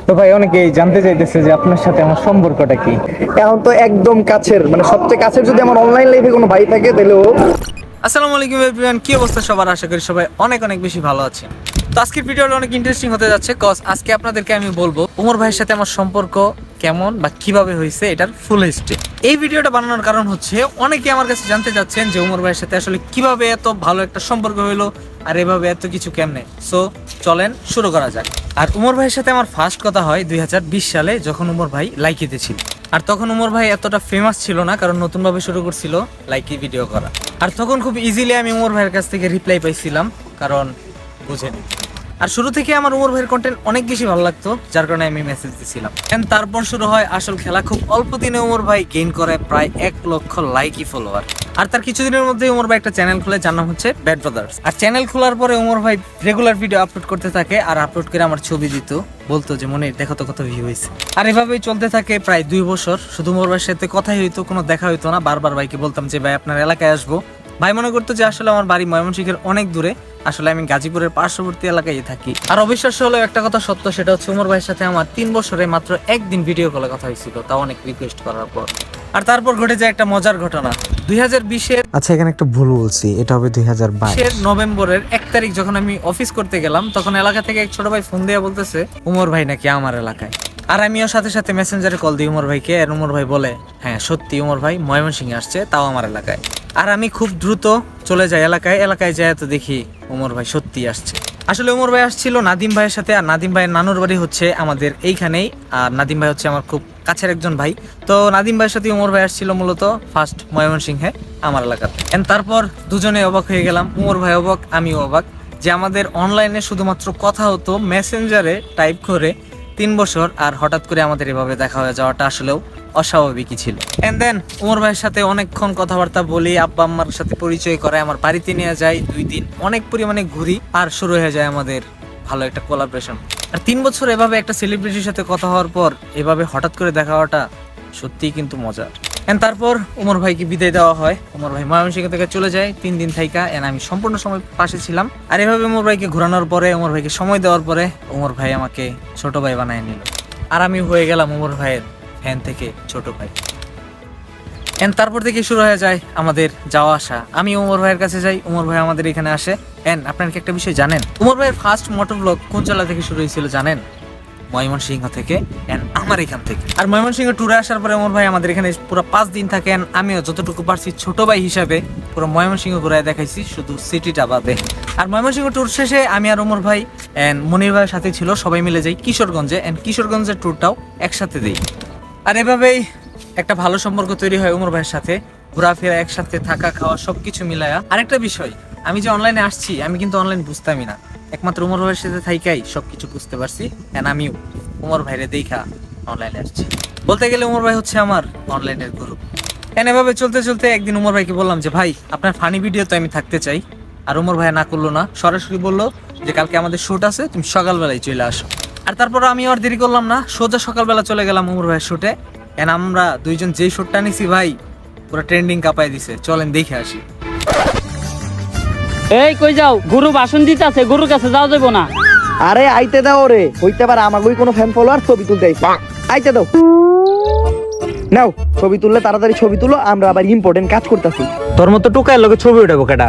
তো ভাই অনেকেই জানতে চাইতেছে যে আপনার সাথে আমার সম্পর্কটা কি। এখন তো একদম কাছের, মানে সবচেয়ে কাছের যদি আমার অনলাইন লাইফে কোনো ভাই থাকে তাহলে ও। আসসালামু আলাইকুম এভরিওয়ান, কি অবস্থা সবার? আশা করি সবাই অনেক অনেক বেশি ভালো আছেন। তো আজকের ভিডিওটা অনেক ইন্টারেস্টিং হতে যাচ্ছে, কজ আজকে আপনাদেরকে আমি বলবো উমর ভাইয়ের সাথে আমার সম্পর্ক কেমন বা কিভাবে হয়েছে, এটার ফুল হিস্ট্রি। এই ভিডিওটা বানানোর কারণ হচ্ছে অনেকে আমার কাছে জানতে চাচ্ছেন যে উমর ভাইয়ের সাথে আসলে কিভাবে এত ভালো একটা সম্পর্ক হলো আর এভাবে এত কিছু কেমনে। সো চলেন শুরু করা যাক। আর উমর ভাইয়ের সাথে আমার ফার্স্ট কথা হয় 2020 সালে, যখন উমর ভাই লাইকিতে ছিল। আর তখন উমর ভাই এতটা ফেমাস ছিল না, কারণ নতুনভাবে শুরু করছিল লাইকি ভিডিও করা। আর তখন খুব ইজিলি আমি উমর ভাইয়ের কাছ থেকে রিপ্লাই পাইছিলাম, কারণ বুঝেনি। আর শুরু থেকে আমার উমর ভাইয়ের কন্টেন্ট অনেক বেশি ভালো লাগতো, যার কারণে আমি মেসেজ দিছিলাম। তারপর শুরু হয় আসল খেলা। খুব অল্প দিনে উমর ভাই গেইন করে প্রায় 1 লক্ষ লাইকি ফলোয়ার। আর তার কিছুদিনের মধ্যে উমর ভাই একটা চ্যানেল খুলে, যার নাম হচ্ছে ব্যাড ব্রাদার্স। আর চ্যানেল খোলার পরে উমর ভাই রেগুলার ভিডিও আপলোড করতে থাকে, আর আপলোড করে আমার ছবি দিত, বলতো যে মনে দেখো তো কত ভিউ হয়েছে। আর এভাবেই চলতে থাকে প্রায় 2 বছর। শুধু উমর ভাইয়ের সাথে কথাই হইতো, কোনো দেখা হইতো না। বারবার ভাইকে বলতাম যে ভাই আপনার এলাকায় আসবো। ভাই মনে করতো যে আসলে আমার বাড়ি ময়মনসিংহের অনেক দূরে, আসলে আমি গাজীপুরের পার্শ্ববর্তী এলাকায় থাকি। আর অবিশ্বাস্য হলেও একটা কথা সত্য, সেটা হচ্ছে উমর ভাইয়ের সাথে আমার 3 বছরে মাত্র একদিন ভিডিও কলে কথা হয়েছিল, তাও অনেক রিকোয়েস্ট করার পর। আর তারপর ঘটে যায় একটা মজার ঘটনা। 2020-এর আচ্ছা, এখানে একটা ভুল বলছি, এটা হবে 2022 নভেম্বরের 1 তারিখ, যখন আমি অফিস করতে গেলাম, তখন এলাকা থেকে এক ছোট ভাই ফোন দিয়ে বলতেছে উমর ভাই নাকি আমার এলাকায়। আর আমিও সাথে সাথে মেসেঞ্জারে কল দিই উমর ভাইকে, আর উমর ভাই বলে হ্যাঁ সত্যি উমর ভাই ময়মনসিংহে আসছে, তাও আমার এলাকায়। আর আমি খুব দ্রুত চলে যাই এলাকায় যাই, তো দেখি উমর ভাই সত্যি আসছে। আসলে উমর ভাই আসছিল নাদিম ভাইয়ের সাথে, আর নাদিম ভাইয়ের নানুর বাড়ি হচ্ছে আমাদের এইখানেই। আর নাদিম ভাই হচ্ছে আমার খুব কাছের একজন ভাই। তো নাদিম ভাইয়ের সাথে উমর ভাই আসছিল মূলত ফার্স্ট ময়মনসিংহে আমার এলাকাতে। তারপর দুজনে অবাক হয়ে গেলাম, উমর ভাই অবাক, আমিও অবাক, যে আমাদের অনলাইনে শুধুমাত্র কথা হতো মেসেঞ্জারে টাইপ করে 3 বছর, আর হঠাৎ করে আমাদের এভাবে দেখা হয়ে যাওয়াটা আসলেও অস্বাভাবিকই ছিল। এন্ড দেন উমর ভাইয়ের সাথে অনেকক্ষণ কথাবার্তা বলি, আব্বা আম্মার সাথে পরিচয় করে, আমার বাড়িতে নিয়ে যায়, 2 দিন অনেক পরিমাণে ঘুরি, আর শুরু হয়ে যায় আমাদের ভালো একটা কোলাবরেশন। আর 3 বছর এভাবে একটা সেলিব্রিটির সাথে কথা হওয়ার পর এভাবে হঠাৎ করে দেখা হওয়াটা সত্যিই কিন্তু মজার। তারপর উমর ভাইকে বিদায় দেওয়া হয়। উমর ভাই ময়মনসিংহ থেকে চলে যায় 3 দিন থাইকা, আমি সম্পূর্ণ সময় পাশে ছিলাম। আর এভাবে উমর ভাইকে ঘোরানোর পরে, উমর ভাইকে সময় দেওয়ার পরে, উমর ভাই আমাকে ছোট ভাই বানায় নিল, আর আমি হয়ে গেলাম উমর ভাইয়ের ফ্যান থেকে ছোট ভাই। তারপর থেকে শুরু হয়ে যায় আমাদের যাওয়া আসা। আমি উমর ভাইয়ের কাছে যাই, উমর ভাই আমাদের এখানে আসে। আপনার কি একটা বিষয় জানেন, উমর ভাইয়ের ফার্স্ট মোটর ব্লগ কোন জেলা থেকে শুরু হয়েছিল জানেন? ময়মনসিংহ থেকে, আমার এখান থেকে। আর ময়মনসিংহ ট্যুরে আসার পরে উমর ভাই আমাদের এখানে পুরো 5 দিন থাকেন। আমিও যতটুকু পারছি ছোট ভাই হিসাবে পুরো ময়মনসিংহ ঘুরায় দেখাইছি, শুধু সিটিটা বাদে। আর ময়মনসিংহ ট্যুর শেষে আমি আর উমর ভাই মনির ভাইয়ের সাথে ছিল, সবাই মিলে যাই কিশোরগঞ্জে, কিশোরগঞ্জের ট্যুরটাও একসাথে দিই। আর এভাবেই একটা ভালো সম্পর্ক তৈরি হয় উমর ভাইয়ের সাথে, ঘোরাফেরা একসাথে, থাকা খাওয়া সবকিছু মিলায়া। আরেকটা বিষয়, আমি যে অনলাইনে আসছি, আমি কিন্তু অনলাইন বুঝতামই না, একমাত্র উমর ভাইয়ের সাথে থাইকাই সবকিছু বুঝতে পারছি। আমিও উমর ভাইরে দেখা অনলাইনে আসছি। বলতে গেলে উমর ভাই হচ্ছে আমার অনলাইনের গুরু। এভাবে চলতে চলতে একদিন উমর ভাইকে বললাম যে ভাই আপনার ফানি ভিডিও তো আমি থাকতে চাই। আর উমর ভাই না করলো না, সরাসরি বললো যে কালকে আমাদের শুট আছে, তুমি সকালবেলায় চলে আসো। আর তারপর আমি আর দেরি করলাম না, সোজা সকালবেলা চলে গেলাম উমর ভাইয়ের শুটে। আমরা দুইজন যেই শুটটা নিছি ভাই, পুরো ট্রেন্ডিং কাঁপায় দিছে। চলেন দেখে আসি। এই কই যাও? গুরু ভাষণ দিতে আছে, গুরুর কাছে যাও যাবো না। আরে আইতে দাও রে, হইতে পারে আমাকেই কোনো ফ্যান ফলোয়ার ছবি তুলতে আইছে। আইতে দাও, নাও ছবি তুললে তাড়াতাড়ি ছবি তুলো, আমরা আবার ইম্পর্টেন্ট কাজ করতেছি। তোর মতো টুকায় লোকে ছবি উঠাবো কেটা?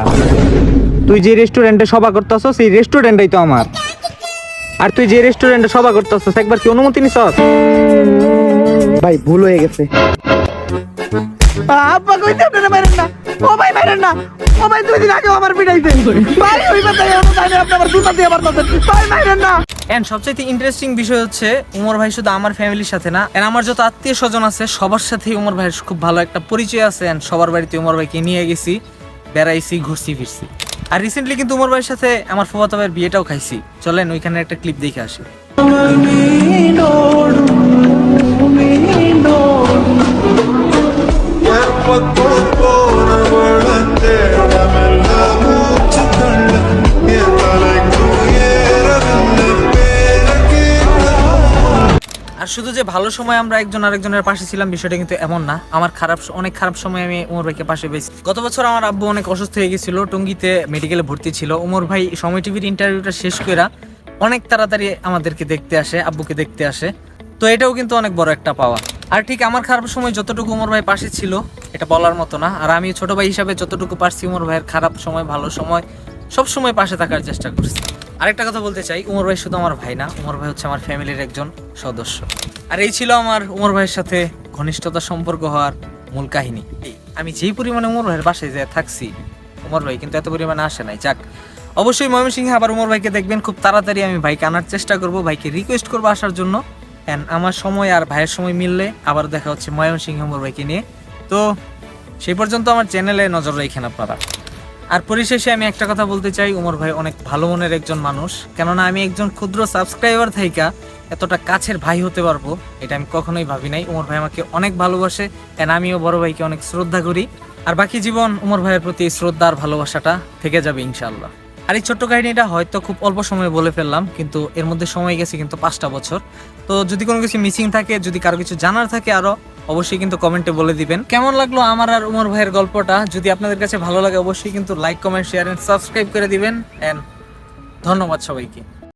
তুই যে রেস্টুরেন্টে সভা করতেছস, সেই রেস্টুরেন্টটাই তো আমার। আর তুই যে রেস্টুরেন্টে সভা করতেছস, একবার কি অনুমতি নিছস? ভাই ভুল হয়ে গেছে। আব্বা কইতে আপনারা মারেন না, ও ভাই মারেন না, ও ভাই 2 দিন আগে আমার পিটাইছে ভাই, ওইবার তাই এমন তাই না, আপনি আবার জুতা দিয়ে মারতেছেন ভাই, মারেন না। সবচেয়ে ইন্টারেস্টিং বিষয় হচ্ছে উমর ভাই শুধু আমার ফ্যামিলির সাথে না, আমার যত আত্মীয় স্বজন আছে সবার সাথেই উমর ভাইয়ের খুব ভালো একটা পরিচয় আছে। সবার বাড়িতে উমর ভাইকে নিয়ে গেছি, বেড়াইছি, ঘুরছি ফিরছি। আর রিসেন্টলি কিন্তু উমর ভাইয়ের সাথে আমার ফুফাতো ভাইয়ের বিয়েটাও খাইছি। চলেন ওইখানে একটা ক্লিপ দেখে আসি। আর শুধু যে ভালো সময় আমরা একজন আরেকজনের পাশে ছিলাম বিষয়টা কিন্তু এমন না, আমার অনেক খারাপ সময় আমি উমর ভাইকে পাশে পেয়েছি। গত বছর আমার আব্বু অনেক অসুস্থ হয়ে গেছিল, টঙ্গীতে মেডিকেলে ভর্তি ছিল। উমর ভাই সময় টিভির ইন্টারভিউটা শেষ করে অনেক তাড়াতাড়ি আমাদেরকে দেখতে আসে, আব্বুকে দেখতে আসে। তো এটাও কিন্তু অনেক বড় একটা পাওয়া। আর ঠিক আমার খারাপ সময় যতটুকু উমর ভাই পাশে ছিল এটা বলার মতো না। আর আমি ছোট ভাই হিসাবে যতটুকু পারছি উমর ভাইয়ের খারাপ সময় ভালো সময় সব সময় পাশে থাকার চেষ্টা করছি। আরেকটা কথা বলতে চাই, উমর ভাই শুধু আমার ভাই না, উমর ভাই হচ্ছে আমার ফ্যামিলির একজন সদস্য। আর এই ছিল আমার উমর ভাইয়ের সাথে ঘনিষ্ঠতার সম্পর্ক হওয়ার মূল কাহিনী। আমি যেই পরিমাণে উমর ভাইয়ের বাসায় যেয়ে থাকছি, উমর ভাই কিন্তু এত পরিমাণে আসে নাই। যাক, অবশ্যই ময়মনসিংহে আবার উমর ভাইকে দেখবেন খুব তাড়াতাড়ি। আমি ভাইকে আনার চেষ্টা করব, ভাইকে রিকোয়েস্ট করবো আসার জন্য। অ্যান্ড আমার সময় আর ভাইয়ের সময় মিললে আবার দেখা হচ্ছে ময়মনসিংহে উমর ভাইকে নিয়ে। তো সেই পর্যন্ত আমার চ্যানেলে নজর রাখেন আপনারা। আর পরিশেষে আমি একটা কথা বলতে চাই, উমর ভাই অনেক ভালো মনের একজন মানুষ। কেননা আমি একজন ক্ষুদ্র সাবস্ক্রাইবার থাইকা এতটা কাছের ভাই হতে পারবো এটা আমি কখনোই ভাবি নাই। উমর ভাই আমাকে অনেক ভালোবাসে, অ্যান্ড আমিও বড় ভাইকে অনেক শ্রদ্ধা করি। আর বাকি জীবন উমর ভাইয়ের প্রতি শ্রদ্ধা আর ভালোবাসাটা থেকে যাবে ইনশাআল্লাহ। আর এই ছোট্ট কাহিনীটা হয়তো খুব অল্প সময়ে বলে ফেললাম, কিন্তু এর মধ্যে সময় গেছে কিন্তু 5টা বছর। তো যদি কোনো কিছু মিসিং থাকে, যদি কারো কিছু জানার থাকে আরো, অবশ্যই কিন্তু কমেন্টে বলে দিবেন। কেমন লাগলো আমার আর উমর ভাইয়ের গল্পটা? যদি আপনাদের কাছে ভালো লাগে অবশ্যই কিন্তু like, comment, share and subscribe করে দিবেন। এন্ড ধন্যবাদ সবাইকে।